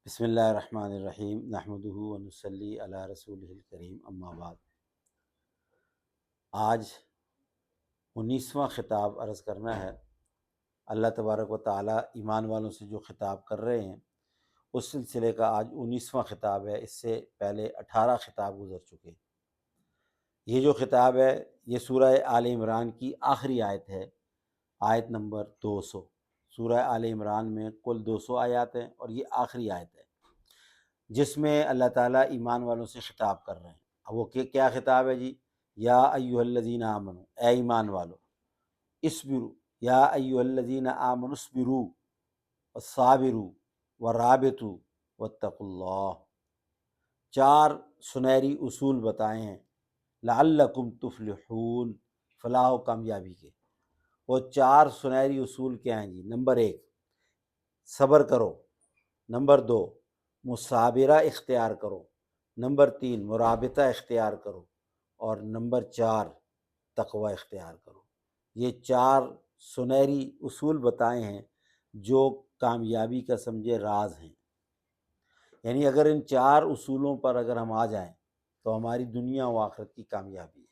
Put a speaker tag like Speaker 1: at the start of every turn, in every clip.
Speaker 1: بسم اللہ الرحمن الرحیم نحمدہ ونصلی علی رسولہ الکریم اما بعد۔ آج 19واں خطاب عرض کرنا ہے۔ اللہ تبارک و تعالیٰ ایمان والوں سے جو خطاب کر رہے ہیں اس سلسلے کا آج 19واں خطاب ہے۔ اس سے پہلے 18 خطاب گزر چکے۔ یہ جو خطاب ہے یہ سورہ آل عمران کی آخری آیت ہے، آیت نمبر 200۔ سورہ آل عمران میں کل 200 آیات ہیں اور یہ آخری آیت ہے جس میں اللہ تعالیٰ ایمان والوں سے خطاب کر رہے ہیں۔ اب وہ کیا خطاب ہے جی؟ یا ایھا الذین آمنو، اے ایمان والو، اصبروا، یا ایھا الذین آمنوا اصبروا والصابروا والرابطوا واتقوا اللہ۔ 4 سنہری اصول بتائے ہیں لعلکم تفلحون، فلاح و کامیابی کے۔ وہ 4 سنہری اصول کیا ہیں جی؟ نمبر 1 صبر کرو، نمبر 2 مصابرہ اختیار کرو، نمبر 3 مرابطہ اختیار کرو، اور نمبر 4 تقوی اختیار کرو۔ یہ 4 سنہری اصول بتائے ہیں جو کامیابی کا سمجھے راز ہیں۔ یعنی اگر ان 4 اصولوں پر اگر ہم آ جائیں تو ہماری دنیا و آخرت کی کامیابی ہے۔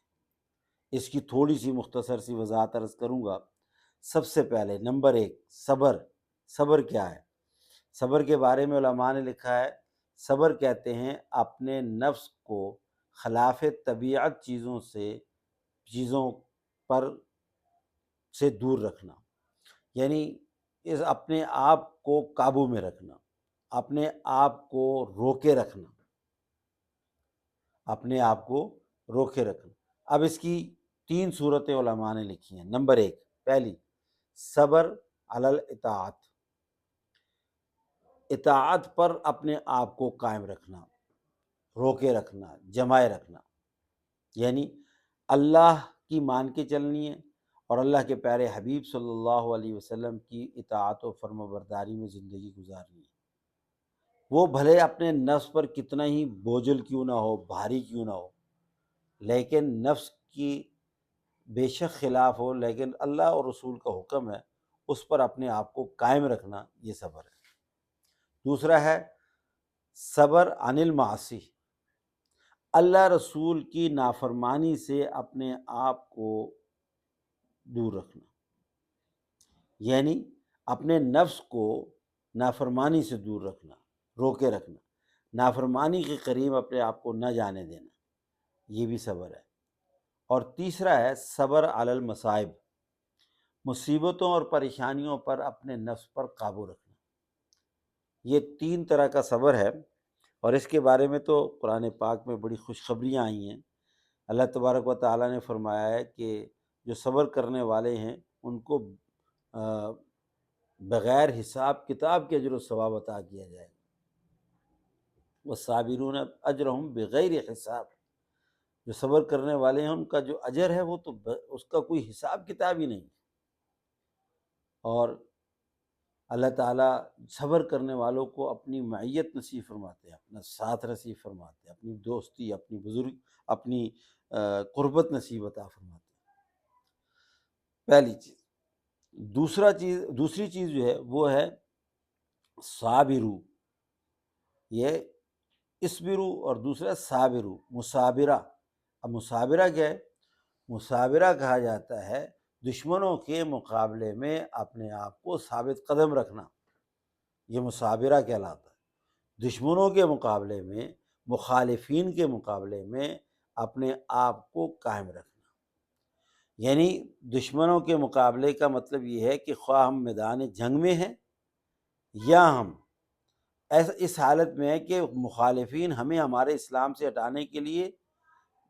Speaker 1: اس کی تھوڑی سی مختصر سی وضاحت عرض کروں گا۔ سب سے پہلے نمبر 1 صبر۔ صبر کیا ہے؟ صبر کے بارے میں علماء نے لکھا ہے، صبر کہتے ہیں اپنے نفس کو خلاف طبیعت چیزوں پر سے دور رکھنا، یعنی اپنے آپ کو قابو میں رکھنا، اپنے آپ کو روکے رکھنا، اپنے آپ کو روکے رکھنا۔ اب اس کی 3 صورتیں علماء نے لکھی ہیں۔ نمبر 1 پہلی صبر علی الاطاعت، اطاعت پر اپنے آپ کو قائم رکھنا، روکے رکھنا، جمائے رکھنا، یعنی اللہ کی مان کے چلنی ہے اور اللہ کے پیارے حبیب صلی اللہ علیہ وسلم کی اطاعت و فرما برداری میں زندگی گزارنی ہے۔ وہ بھلے اپنے نفس پر کتنا ہی بوجھل کیوں نہ ہو، بھاری کیوں نہ ہو، لیکن نفس کی بے شک خلاف ہو، لیکن اللہ اور رسول کا حکم ہے اس پر اپنے آپ کو قائم رکھنا، یہ صبر ہے۔ دوسرا ہے صبر عن المعاصی، اللہ رسول کی نافرمانی سے اپنے آپ کو دور رکھنا، یعنی اپنے نفس کو نافرمانی سے دور رکھنا، روکے رکھنا، نافرمانی کے قریب اپنے آپ کو نہ جانے دینا، یہ بھی صبر ہے۔ اور تیسرا ہے صبر علی المصائب، مصیبتوں اور پریشانیوں پر اپنے نفس پر قابو رکھنا۔ یہ 3 طرح کا صبر ہے اور اس کے بارے میں تو قرآن پاک میں بڑی خوشخبریاں آئی ہیں۔ اللہ تبارک و تعالیٰ نے فرمایا ہے کہ جو صبر کرنے والے ہیں ان کو بغیر حساب کتاب کے اجر و ثواب عطا کیا جائے گا۔ والصابرون اجرہم بغیر حساب، جو صبر کرنے والے ہیں ان کا جو اجر ہے وہ تو اس کا کوئی حساب کتاب ہی نہیں۔ اور اللہ تعالیٰ صبر کرنے والوں کو اپنی معیت نصیب فرماتے ہیں، اپنا ساتھ نصیب فرماتے ہیں، اپنی دوستی، اپنی قربت نصیب عطا فرماتے ہیں، پہلی چیز۔ دوسری چیز جو ہے وہ ہے صابرو، یہ اسبرو اور دوسرا صابرو، مصابرہ۔ اب مصابرہ کیا ہے؟ مصابرہ کہا جاتا ہے دشمنوں کے مقابلے میں اپنے آپ کو ثابت قدم رکھنا، یہ مصابرہ کہلاتا ہے۔ دشمنوں کے مقابلے میں، مخالفین کے مقابلے میں اپنے آپ کو قائم رکھنا، یعنی دشمنوں کے مقابلے کا مطلب یہ ہے کہ خواہ ہم میدان جنگ میں ہیں یا ہم اس حالت میں ہے کہ مخالفین ہمیں ہمارے اسلام سے ہٹانے کے لیے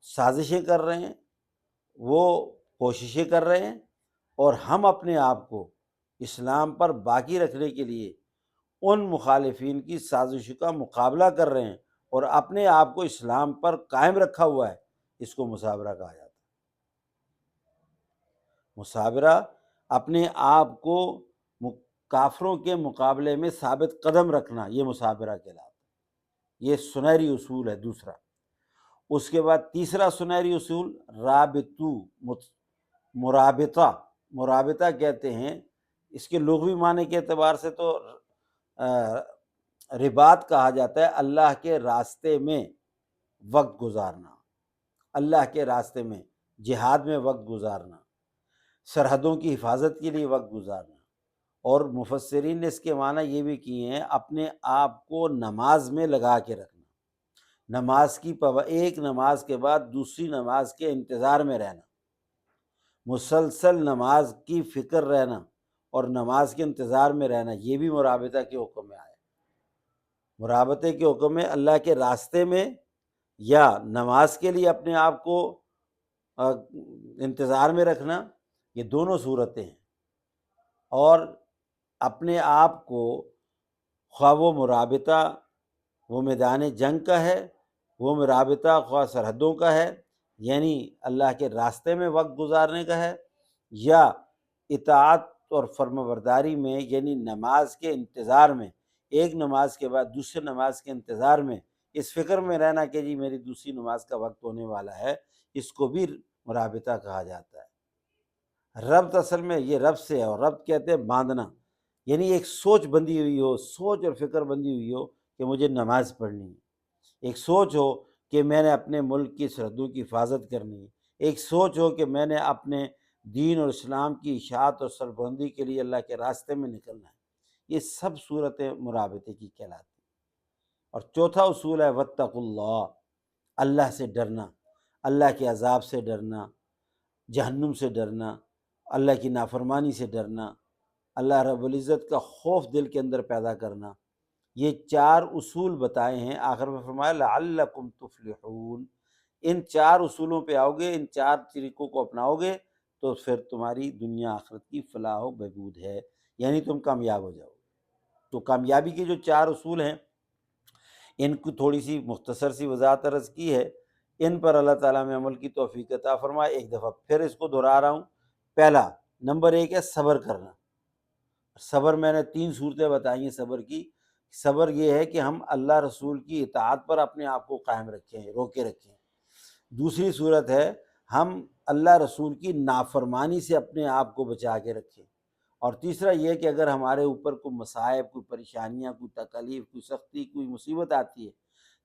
Speaker 1: سازشیں کر رہے ہیں، وہ کوششیں کر رہے ہیں، اور ہم اپنے آپ کو اسلام پر باقی رکھنے کے لیے ان مخالفین کی سازشوں کا مقابلہ کر رہے ہیں اور اپنے آپ کو اسلام پر قائم رکھا ہوا ہے، اس کو مصابرہ کہا جاتا ہے۔ مصابرہ اپنے آپ کو کافروں کے مقابلے میں ثابت قدم رکھنا، یہ مصابرہ کہلاتا ہے۔ یہ سنہری اصول ہے دوسرا۔ اس کے بعد تیسرا سنہری اصول رابطو، مرابطہ۔ مرابطہ کہتے ہیں، اس کے لغوی معنی کے اعتبار سے تو رباط کہا جاتا ہے اللہ کے راستے میں وقت گزارنا، اللہ کے راستے میں جہاد میں وقت گزارنا، سرحدوں کی حفاظت کے لیے وقت گزارنا۔ اور مفسرین نے اس کے معنی یہ بھی کیے ہیں اپنے آپ کو نماز میں لگا کے رکھنا، نماز کی ایک نماز کے بعد دوسری نماز کے انتظار میں رہنا، مسلسل نماز کی فکر رہنا اور نماز کے انتظار میں رہنا، یہ بھی مرابطہ کے حکم میں آیا۔ مرابطے کے حکم میں اللہ کے راستے میں یا نماز کے لیے اپنے آپ کو انتظار میں رکھنا، یہ دونوں صورتیں ہیں۔ اور اپنے آپ کو خواہ وہ مرابطہ وہ میدان جنگ کا ہے، وہ مرابطہ خواہ سرحدوں کا ہے، یعنی اللہ کے راستے میں وقت گزارنے کا ہے، یا اطاعت اور فرمانبرداری میں یعنی نماز کے انتظار میں، ایک نماز کے بعد دوسری نماز کے انتظار میں اس فکر میں رہنا کہ جی میری دوسری نماز کا وقت ہونے والا ہے، اس کو بھی مرابطہ کہا جاتا ہے۔ ربط اصل میں یہ ربط سے ہے، اور ربط کہتے ہیں باندھنا، یعنی ایک سوچ بندھی ہوئی ہو، سوچ اور فکر بندھی ہوئی ہو کہ مجھے نماز پڑھنی ہے، ایک سوچ ہو کہ میں نے اپنے ملک کی سرحدوں کی حفاظت کرنی ہے، ایک سوچ ہو کہ میں نے اپنے دین اور اسلام کی اشاعت اور سربلندی کے لیے اللہ کے راستے میں نکلنا ہے۔ یہ سب صورتیں مرابطے کی کہلاتی ہیں۔ اور چوتھا اصول ہے واتقوا اللہ، اللہ سے ڈرنا، اللہ کے عذاب سے ڈرنا، جہنم سے ڈرنا، اللہ کی نافرمانی سے ڈرنا، اللہ رب العزت کا خوف دل کے اندر پیدا کرنا۔ یہ چار اصول بتائے ہیں، آخر میں فرمایا لعلکم تفلحون۔ ان چار اصولوں پہ آؤ گے، ان چار طریقوں کو اپناؤ گے تو پھر تمہاری دنیا آخرت کی فلاح و بہبود ہے، یعنی تم کامیاب ہو جاؤ گے۔ تو کامیابی کے جو چار اصول ہیں ان کو تھوڑی سی مختصر سی وضاحت عرض کی ہے، ان پر اللہ تعالیٰ میں عمل کی توفیق عطا فرمائے۔ ایک دفعہ پھر اس کو دہرا رہا ہوں۔ پہلا نمبر 1 ہے صبر کرنا۔ صبر میں نے 3 صورتیں بتائی ہیں صبر کی۔ صبر یہ ہے کہ ہم اللہ رسول کی اطاعت پر اپنے آپ کو قائم رکھیں، روکے رکھیں۔ دوسری صورت ہے ہم اللہ رسول کی نافرمانی سے اپنے آپ کو بچا کے رکھیں۔ اور تیسرا یہ کہ اگر ہمارے اوپر کوئی مصائب، کوئی پریشانیاں، کوئی تکلیف، کوئی سختی، کوئی مصیبت آتی ہے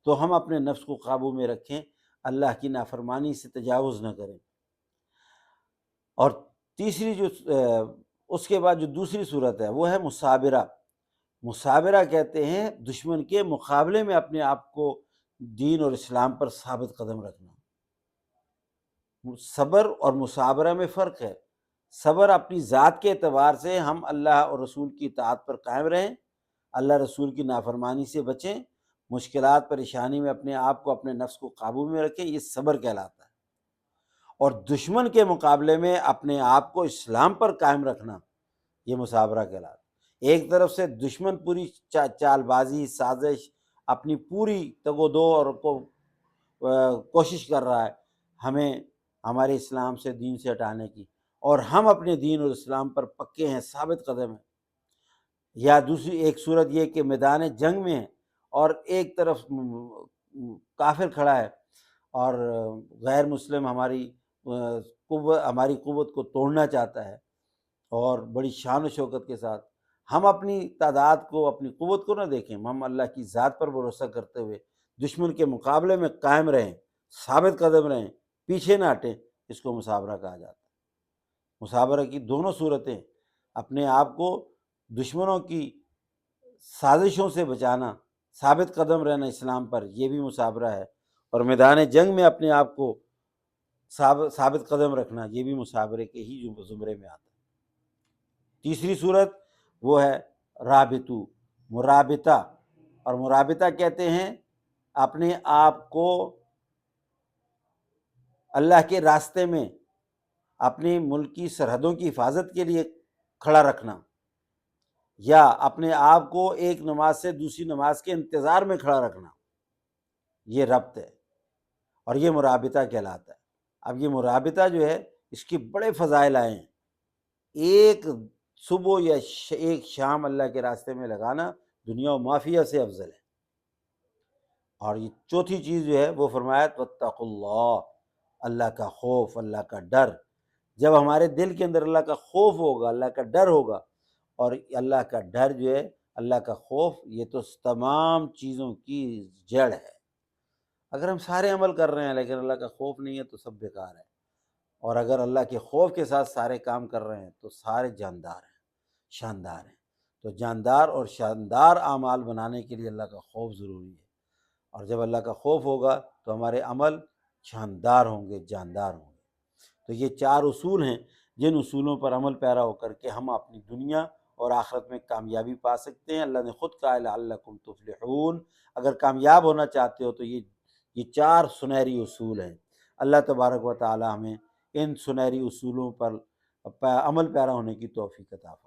Speaker 1: تو ہم اپنے نفس کو قابو میں رکھیں، اللہ کی نافرمانی سے تجاوز نہ کریں۔ اور تیسری جو اس کے بعد جو دوسری صورت ہے وہ ہے مصابرہ۔ مصابرہ کہتے ہیں دشمن کے مقابلے میں اپنے آپ کو دین اور اسلام پر ثابت قدم رکھنا۔ صبر اور مصابرہ میں فرق ہے۔ صبر اپنی ذات کے اعتبار سے ہم اللہ اور رسول کی اطاعت پر قائم رہیں، اللہ رسول کی نافرمانی سے بچیں، مشکلات پریشانی میں اپنے آپ کو، اپنے نفس کو قابو میں رکھیں، یہ صبر کہلاتا ہے۔ اور دشمن کے مقابلے میں اپنے آپ کو اسلام پر قائم رکھنا، یہ مصابرہ کہلاتا ہے۔ ایک طرف سے دشمن پوری چال بازی، سازش، اپنی پوری تگ و دو اور کو کوشش کر رہا ہے ہمیں ہمارے اسلام سے، دین سے ہٹانے کی، اور ہم اپنے دین اور اسلام پر پکے ہیں، ثابت قدم ہیں۔ یا دوسری ایک صورت یہ کہ میدان جنگ میں ہے اور ایک طرف کافر کھڑا ہے اور غیر مسلم ہماری قوت کو توڑنا چاہتا ہے، اور بڑی شان و شوکت کے ساتھ ہم اپنی تعداد کو، اپنی قوت کو نہ دیکھیں، ہم اللہ کی ذات پر بھروسہ کرتے ہوئے دشمن کے مقابلے میں قائم رہیں، ثابت قدم رہیں، پیچھے نہ ہٹیں، اس کو مصابرہ کہا جاتا ہے۔ مصابرہ کی دونوں صورتیں، اپنے آپ کو دشمنوں کی سازشوں سے بچانا، ثابت قدم رہنا اسلام پر، یہ بھی مصابرہ ہے، اور میدان جنگ میں اپنے آپ کو ثابت قدم رکھنا، یہ بھی مصابرے کے ہی زمرے میں آتا ہے۔ تیسری صورت وہ ہے رابطو، مرابطہ۔ اور مرابطہ کہتے ہیں اپنے آپ کو اللہ کے راستے میں اپنی ملکی سرحدوں کی حفاظت کے لیے کھڑا رکھنا، یا اپنے آپ کو ایک نماز سے دوسری نماز کے انتظار میں کھڑا رکھنا، یہ ربط ہے اور یہ مرابطہ کہلاتا ہے۔ اب یہ مرابطہ جو ہے اس کے بڑے فضائل آئے ہیں۔ ایک صبح یا ایک شام اللہ کے راستے میں لگانا دنیا و مافیہ سے افضل ہے۔ اور یہ چوتھی چیز جو ہے وہ فرمایا واتقوا اللہ، اللہ کا خوف، اللہ کا ڈر۔ جب ہمارے دل کے اندر اللہ کا خوف ہوگا، اللہ کا ڈر ہوگا، اور اللہ کا ڈر جو ہے اللہ کا خوف یہ تو تمام چیزوں کی جڑ ہے۔ اگر ہم سارے عمل کر رہے ہیں لیکن اللہ کا خوف نہیں ہے تو سب بیکار ہے، اور اگر اللہ کے خوف کے ساتھ سارے کام کر رہے ہیں تو سارے جاندار ہیں، شاندار ہیں۔ تو جاندار اور شاندار اعمال بنانے کے لیے اللہ کا خوف ضروری ہے، اور جب اللہ کا خوف ہوگا تو ہمارے عمل شاندار ہوں گے، جاندار ہوں گے۔ تو یہ 4 اصول ہیں جن اصولوں پر عمل پیرا ہو کر کے ہم اپنی دنیا اور آخرت میں کامیابی پا سکتے ہیں۔ اللہ نے خود کہا لعلکم تفلحون، اگر کامیاب ہونا چاہتے ہو تو یہ 4 سنہری اصول ہیں۔ اللہ تبارک و تعالی ہمیں ان سنہری اصولوں پر عمل پیرا ہونے کی توفیق عطا فرمائے۔